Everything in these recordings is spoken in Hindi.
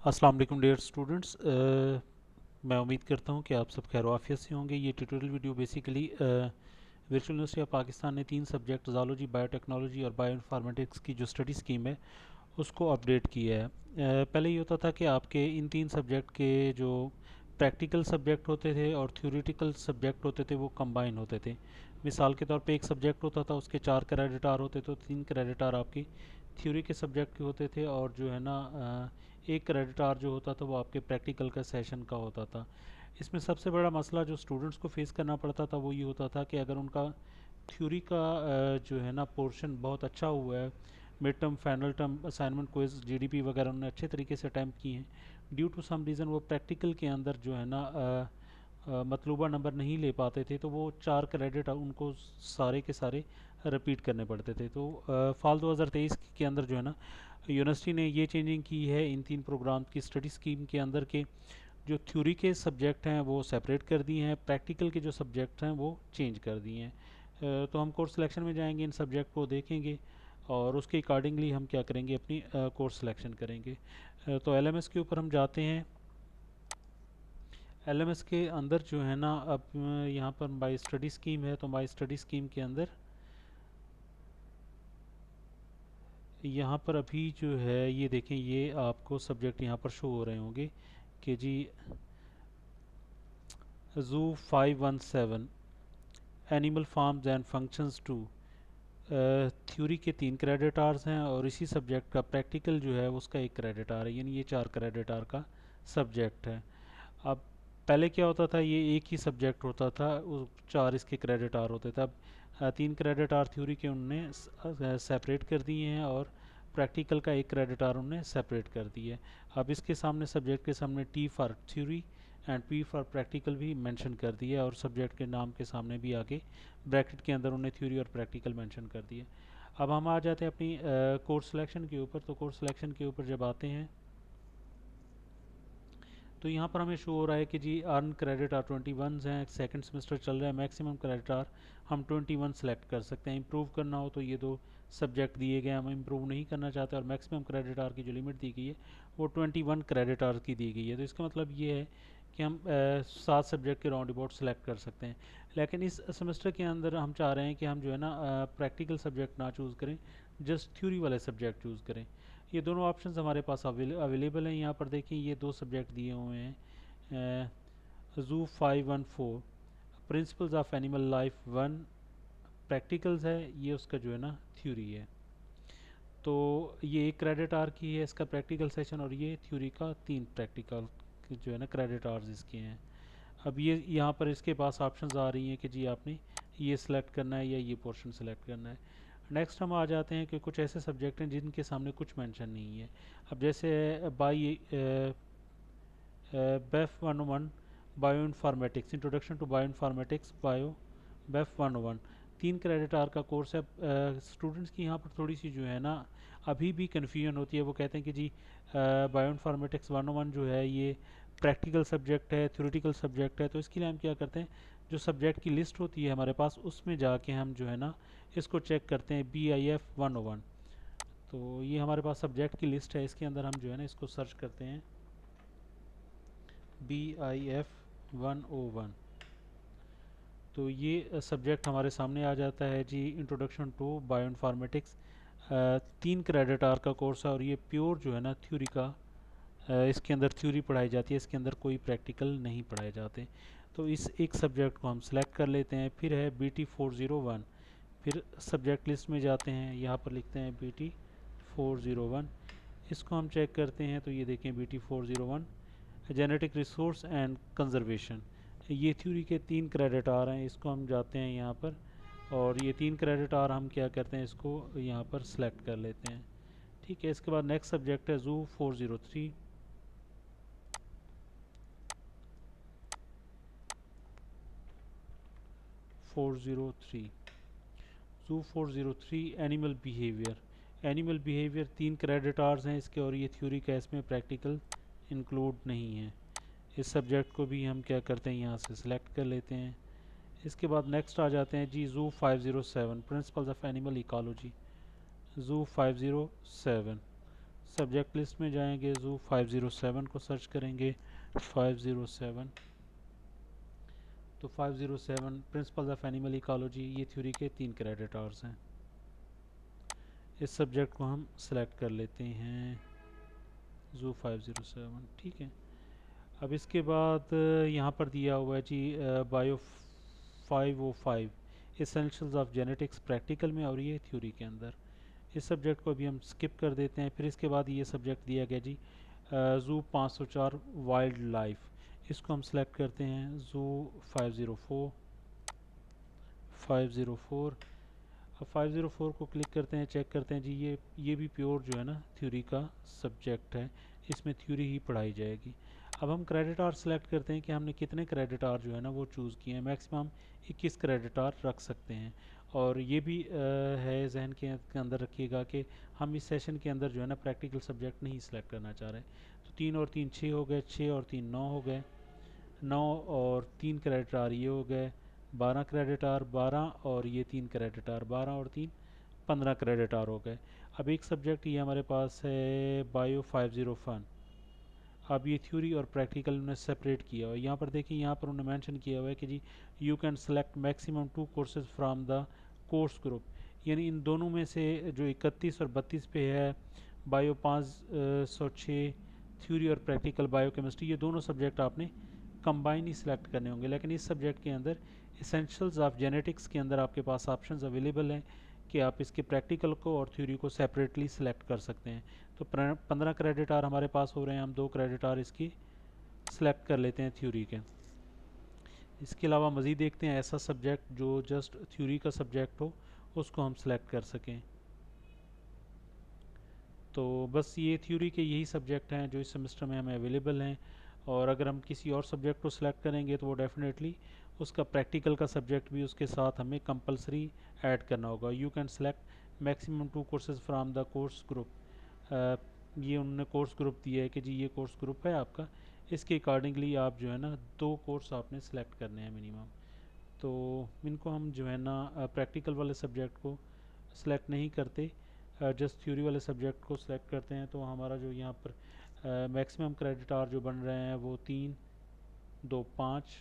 अस्सलाम वालेकुम डियर स्टूडेंट्स। मैं उम्मीद करता हूँ कि आप सब खैर आफियत से होंगे। ये tutorial video basically virtual university of Pakistan ने 3 सब्जेक्ट ज़ूलॉजी, बायोटेक्नोलॉजी और बायोइन्फॉर्मेटिक्स की जो स्टडी स्कीम है उसको अपडेट किया है। पहले ये होता था कि आपके इन 3 सब्जेक्ट के जो प्रैक्टिकल सब्जेक्ट होते थे और थ्योरेटिकल सब्जेक्ट होते थे वो कंबाइन होते थे। मिसाल के तौर पे एक सब्जेक्ट होता था, उसके 4 क्रेडिट आर होते, तो 3 क्रेडिट आर आपकी थ्योरी के सब्जेक्ट के होते थे, और जो है ना एक क्रेडिट आर जो होता था वो आपके प्रैक्टिकल का सेशन का होता था। इसमें सबसे बड़ा मसला जो स्टूडेंट्स को फेस करना पड़ता था वो ये होता था कि अगर उनका थ्योरी का जो है ना पोर्शन बहुत अच्छा हुआ है, mid term, final term, assignment, quiz, GDP वगैरह उन्होंने अच्छे तरीके से अटैम्प्ट किए हैं, ड्यू टू सम रीज़न वो प्रैक्टिकल के अंदर जो है ना मतलूबा नंबर नहीं ले पाते थे, तो वो 4 क्रेडिट उनको सारे के सारे रिपीट करने पड़ते थे। तो फाल 2023 के अंदर जो है ना यूनिवर्सिटी ने ये चेंजिंग की है इन 3 प्रोग्राम की स्टडी स्कीम के अंदर के जो थ्योरी के सब्जेक्ट हैं वो सेपरेट कर दिए हैं, प्रैक्टिकल के जो सब्जेक्ट हैं वो चेंज कर दिए हैं। तो हम कोर्स सिलेक्शन में जाएंगे, इन सब्जेक्ट को देखेंगे और उसके अकॉर्डिंगली हम क्या करेंगे, अपनी कोर्स सिलेक्शन करेंगे। तो एलएमएस के ऊपर हम जाते हैं। एलएमएस के अंदर जो है ना अब यहाँ पर बाई स्टडी स्कीम है, तो बाई स्टडी स्कीम के अंदर यहाँ पर अभी जो है ये देखें, ये आपको सब्जेक्ट यहाँ पर शो हो रहे होंगे कि जी zoo 517, animal forms and functions 2, theory के 3 क्रेडिट आवर्स हैं और इसी सब्जेक्ट का प्रैक्टिकल जो है उसका 1 क्रेडिट आवर है, यानी ये 4 क्रेडिट आवर का सब्जेक्ट है। अब पहले क्या होता था, ये एक ही सब्जेक्ट होता था, उस 4 इसके क्रेडिट आवर होते थे। अब 3 क्रेडिट आवर थ्योरी के उनने सेपरेट कर दिए हैं और प्रैक्टिकल का 1 क्रेडिट आवर उनने सेपरेट कर दिया है। अब इसके सामने सब्जेक्ट के सामने T for theory and P for practical भी मेंशन कर दिया है, और सब्जेक्ट के नाम के सामने भी आगे ब्रैकेट के अंदर उन्हें थ्योरी और प्रैक्टिकल मेंशन कर दिया। अब हम आ जाते हैं अपनी कोर्स सिलेक्शन के ऊपर। तो कोर्स सिलेक्शन के ऊपर जब आते हैं तो यहाँ पर हमें शो हो रहा है कि जी अर्न क्रेडिट आर 21 हैं, सेकंड सेमेस्टर चल रहा है, मैक्सिमम क्रेडिट आर हम 21 सेलेक्ट कर सकते हैं। इम्प्रूव करना हो तो ये 2 सब्जेक्ट दिए गए हैं, हम इम्प्रूव नहीं करना चाहते, और मैक्सिमम क्रेडिट आर की जो लिमिट दी गई है वो 21 क्रेडिट आर की दी गई है। तो इसका मतलब ये है कि हम 7 सब्जेक्ट के राउंड अबाउट सेलेक्ट कर सकते हैं। लेकिन इस सेमेस्टर के अंदर हम चाह रहे हैं कि हम जो है ना प्रैक्टिकल सब्जेक्ट ना चूज़ करें, जस्ट थ्योरी वाले सब्जेक्ट चूज़ करें। ये दोनों ऑप्शंस हमारे पास अवेलेबल हैं। यहाँ पर देखिए ये 2 सब्जेक्ट दिए हुए हैं, zoo 514, principles of animal life 1 practicals है, ये उसका जो है ना थ्योरी है। तो ये 1 क्रेडिट आवर की है इसका प्रैक्टिकल सेशन, और ये थ्योरी का 3 प्रैक्टिकल जो है ना क्रेडिट आवर्स इसके हैं। अब ये यहाँ पर इसके पास ऑप्शंस आ रही हैं कि जी आपने ये सिलेक्ट करना है या ये पोर्शन सेलेक्ट करना है। नेक्स्ट हम आ जाते हैं कि कुछ ऐसे सब्जेक्ट हैं जिनके सामने कुछ मेंशन नहीं है। अब जैसे बाई बेफ 101 bioinformatics, introduction to bioinformatics, bio बेफ 101, 3 क्रेडिट आवर का कोर्स है। स्टूडेंट्स की यहाँ पर थोड़ी सी जो है ना अभी भी कन्फ्यूजन होती है। वो कहते हैं कि जी बायो इन्फॉर्मेटिक्स 101 जो है ये प्रैक्टिकल सब्जेक्ट है, थ्योरेटिकल सब्जेक्ट है। तो इसके लिए हम क्या करते हैं, जो सब्जेक्ट की लिस्ट होती है हमारे पास उसमें जाके हम जो है ना इसको चेक करते हैं, BIF 101। तो ये हमारे पास सब्जेक्ट की लिस्ट है, इसके अंदर हम जो है ना इसको सर्च करते हैं BIF 101। तो ये सब्जेक्ट हमारे सामने आ जाता है जी, introduction to bioinformatics. 3 credit hour का कोर्स है और ये प्योर जो है ना थ्योरी का, इसके अंदर थ्योरी पढ़ाई जाती है, इसके अंदर कोई प्रैक्टिकल नहीं पढ़ाए जाते। तो इस एक सब्जेक्ट को हम सेलेक्ट कर लेते हैं। फिर है BT 401, फिर सब्जेक्ट लिस्ट में जाते हैं, यहाँ पर लिखते हैं BT 401, इसको हम चेक करते हैं। तो ये देखें BT 401 genetic resource and conservation, ये थ्योरी के 3 क्रेडिट आवर हैं। इसको हम जाते हैं यहाँ पर, और ये 3 क्रेडिट आवर हम क्या करते हैं, इसको यहाँ पर सेलेक्ट कर लेते हैं। ठीक है, इसके बाद नेक्स्ट सब्जेक्ट है zoo 403। Zoo 403 animal behaviour, animal behaviour 3 credit hours हैं इसके, और ये थ्योरी का इसमें प्रैक्टिकल इंक्लूड नहीं है। इस सब्जेक्ट को भी हम क्या करते हैं, यहाँ से सिलेक्ट कर लेते हैं। इसके बाद नेक्स्ट आ जाते हैं जी zoo 507, principles of animal ecology, zoo 507। Subject list में जाएंगे, जू 507 को सर्च करेंगे, 507। तो 507 प्रिंसिपल्स ऑफ एनिमल इकोलॉजी, ये थ्योरी के 3 क्रेडिट आवर्स हैं। इस सब्जेक्ट को हम सेलेक्ट कर लेते हैं, जू 507, ठीक है। अब इसके बाद यहाँ पर दिया हुआ है जी bio 505 essentials of genetics practical में, और ये थ्योरी के अंदर। इस सब्जेक्ट को अभी हम स्किप कर देते हैं। फिर इसके बाद ये सब्जेक्ट दिया गया जी जू 504 वाइल्ड लाइफ, इसको हम सेलेक्ट करते हैं, जू 504। 504, अब 504 को क्लिक करते हैं, चेक करते हैं जी ये भी प्योर जो है ना थ्योरी का सब्जेक्ट है, इसमें थ्योरी ही पढ़ाई जाएगी। अब हम क्रेडिट आवर सेलेक्ट करते हैं कि हमने कितने क्रेडिट आवर जो है ना वो चूज़ किए हैं। मैक्सिमम 21 क्रेडिट आवर रख सकते हैं। और ये भी है जहन के अंदर रखिएगा कि हम इस सेशन के अंदर जो है ना प्रैक्टिकल सब्जेक्ट नहीं सेलेक्ट करना चाह रहे। तो 3 और 3 6 हो गए, 6 और 3 9 हो गए, 9 और 3 क्रेडिट आवर ये हो गए, 12 क्रेडिट आवर, 12 और ये 3 क्रेडिट आवर, 12 और 3 15 क्रेडिट आवर हो गए। अब एक सब्जेक्ट ये हमारे पास है बायो 501। अब ये थ्योरी और प्रैक्टिकल उन्होंने सेपरेट किया हुआ है। यहाँ पर देखिए, यहाँ पर उन्होंने मेंशन किया हुआ है कि जी you can select maximum 2 courses from the course group, यानी इन दोनों में से जो 31 और 32 पे है बायो 506 थ्योरी और प्रैक्टिकल बायोकेमिस्ट्री, ये दोनों सब्जेक्ट आपने कंबाइन ही सिलेक्ट करने होंगे। लेकिन इस सब्जेक्ट के अंदर एसेंशियल्स ऑफ जेनेटिक्स के अंदर आपके पास ऑप्शंस अवेलेबल हैं कि आप इसके प्रैक्टिकल को और थ्योरी को सेपरेटली सिलेक्ट कर सकते हैं। तो 15 क्रेडिट आवर हमारे पास हो रहे हैं, हम 2 क्रेडिट आवर इसकी सिलेक्ट कर लेते हैं थ्योरी के। इसके अलावा मज़ीद देखते हैं ऐसा सब्जेक्ट जो जस्ट थ्योरी का सब्जेक्ट हो, उसको हम सिलेक्ट कर सकें। तो बस ये थ्योरी के यही सब्जेक्ट हैं जो इस सेमेस्टर में हमें अवेलेबल हैं। और अगर हम किसी और सब्जेक्ट को सिलेक्ट करेंगे तो वो डेफिनेटली उसका प्रैक्टिकल का सब्जेक्ट भी उसके साथ हमें कंपलसरी ऐड करना होगा। You can select maximum 2 courses from the course group. ये उन्होंने कोर्स ग्रुप दिया है कि जी ये कोर्स ग्रुप है आपका, इसके अकॉर्डिंगली आप जो है ना 2 कोर्स आपने सेलेक्ट करने हैं मिनिमम। तो इनको हम जो है ना प्रैक्टिकल वाले सब्जेक्ट को सिलेक्ट नहीं करते, जस्ट थ्योरी वाले सब्जेक्ट को सिलेक्ट करते हैं। तो हमारा जो यहाँ पर मैक्सिमम क्रेडिट आवर जो बन रहे हैं वो 3 2 5,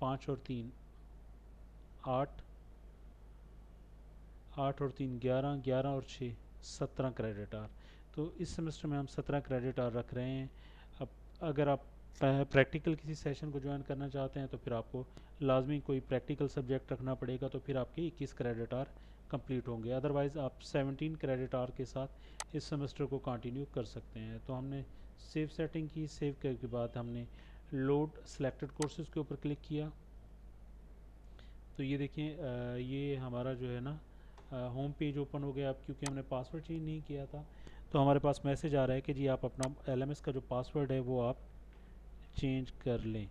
5 और 3 8, 8 और 3 11, 11 और 6 17 क्रेडिट आवर। तो इस सेमेस्टर में हम 17 क्रेडिट आवर रख रहे हैं। अब अगर आप प्रैक्टिकल किसी सेशन को ज्वाइन करना चाहते हैं तो फिर आपको लाजमी कोई प्रैक्टिकल सब्जेक्ट रखना पड़ेगा, तो फिर आपके 21 क्रेडिट आवर कंप्लीट होंगे। अदरवाइज़ आप 17 क्रेडिट आवर के साथ इस सेमेस्टर को कंटिन्यू कर सकते हैं। तो हमने सेव सेटिंग की, सेव करने के बाद हमने लोड सिलेक्टेड कोर्सेज़ के ऊपर क्लिक किया। तो ये देखिए ये हमारा जो है ना होम पेज ओपन हो गया। अब क्योंकि हमने पासवर्ड चेंज नहीं किया था तो हमारे पास मैसेज आ रहा है कि जी आप अपना एलएमएस का जो पासवर्ड है वो आप चेंज कर लें।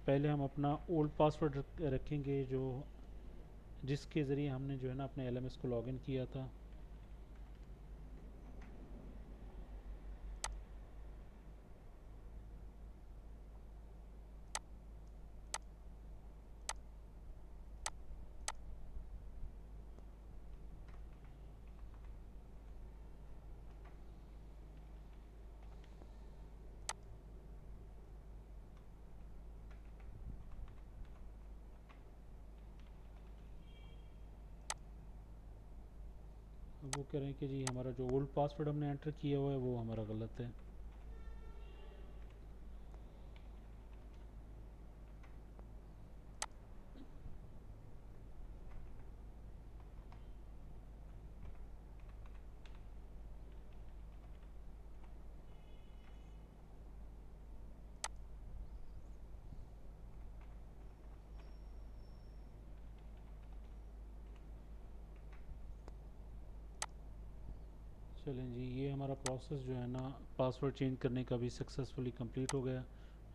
पहले हम अपना ओल्ड पासवर्ड रखेंगे जो जिसके ज़रिए हमने जो है ना अपने एलएमएस को लॉगिन किया था। वो कह रहे हैं कि जी हमारा जो ओल्ड पासवर्ड हमने एंटर किया हुआ है वो हमारा गलत है। चलें जी, ये हमारा प्रोसेस जो है ना पासवर्ड चेंज करने का भी सक्सेसफुली कंप्लीट हो गया।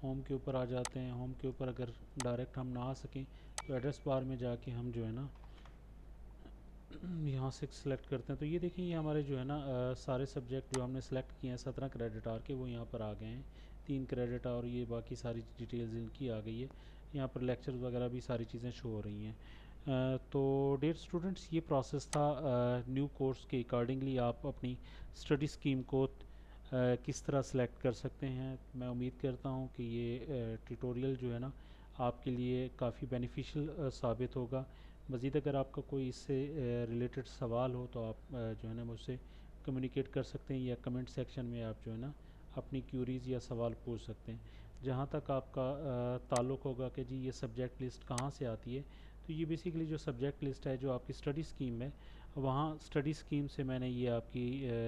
होम के ऊपर आ जाते हैं। होम के ऊपर अगर डायरेक्ट हम ना आ सकें तो एड्रेस बार में जाके हम जो है ना यहाँ से सिलेक्ट करते हैं। तो ये देखिए ये हमारे जो है ना सारे सब्जेक्ट जो हमने सेलेक्ट किए हैं 17 क्रेडिट आवर के, वो यहाँ पर आ गए हैं। 3 क्रेडिट आवर, ये बाकी सारी डिटेल्स इनकी आ गई है। यहाँ पर लेक्चर वगैरह भी सारी चीज़ें शो हो रही हैं। तो डियर स्टूडेंट्स, ये प्रोसेस था न्यू कोर्स के अकॉर्डिंगली आप अपनी स्टडी स्कीम को किस तरह सेलेक्ट कर सकते हैं। मैं उम्मीद करता हूँ कि ये ट्यूटोरियल जो है ना आपके लिए काफ़ी बेनिफिशियल साबित होगा। मज़ीद अगर आपका कोई इससे रिलेटेड सवाल हो तो आप जो है ना मुझसे कम्युनिकेट कर सकते हैं, या कमेंट सेक्शन में आप जो है ना अपनी क्यूरीज़ या सवाल पूछ सकते हैं। जहाँ तक आपका ताल्लुक़ होगा कि जी ये सब्जेक्ट लिस्ट कहाँ से आती है, तो ये बेसिकली जो सब्जेक्ट लिस्ट है जो आपकी स्टडी स्कीम है, वहाँ स्टडी स्कीम से मैंने ये आपकी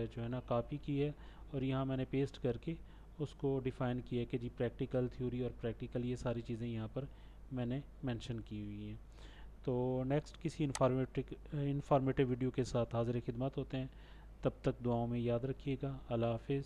जो है ना कॉपी की है, और यहाँ मैंने पेस्ट करके उसको डिफ़ाइन किया है कि जी प्रैक्टिकल, थ्योरी और प्रैक्टिकल, ये सारी चीज़ें यहाँ पर मैंने मेंशन की हुई हैं। तो नेक्स्ट किसी इन्फॉर्मेटिव वीडियो के साथ हाज़िर खिदमत होते हैं। तब तक दुआओं में याद रखिएगा। अल्लाह हाफिज़।